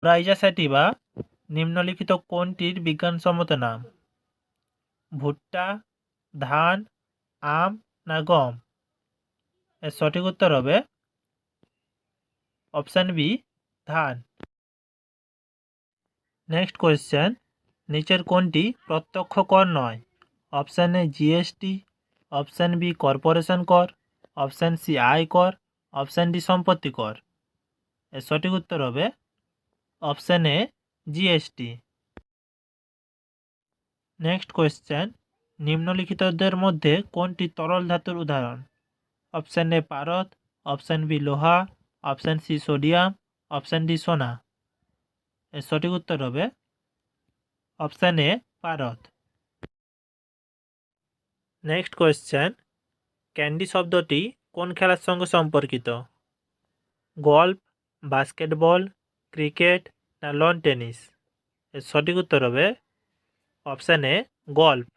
রাইজা sativa নিম্নলিখিত কোনটির বিজ্ঞানসম্মত নাম? ভুট্টা, ধান, আম না গম? এর সঠিক উত্তর হবে অপশান বি, ধান। নেক্সট কোয়েশ্চেন, নিচের কোনটি প্রত্যক্ষ কর নয়? Option A GST, option B corporation কর, অপশান সি আয়কর, অপশান ডি সম্পত্তি কর। এর সঠিক উত্তর হবে option A GST. Next question, নিম্নলিখিতদের মধ্যে কোনটি তরল ধাতুর উদাহরণ? অপশান এ পারদ, অপশান বি লোহা, option C sodium, option D সোনা। এর সঠিক উত্তর হবে অপশান এ পারদ। নেক্সট কোয়েশ্চেন, ক্যান্ডি শব্দটি কোন খেলার সঙ্গে সম্পর্কিত? গল্ফ, বাস্কেটবল, ক্রিকেট না লন টেনিস? এর সঠিক উত্তর হবে অপশান এ গল্ফ।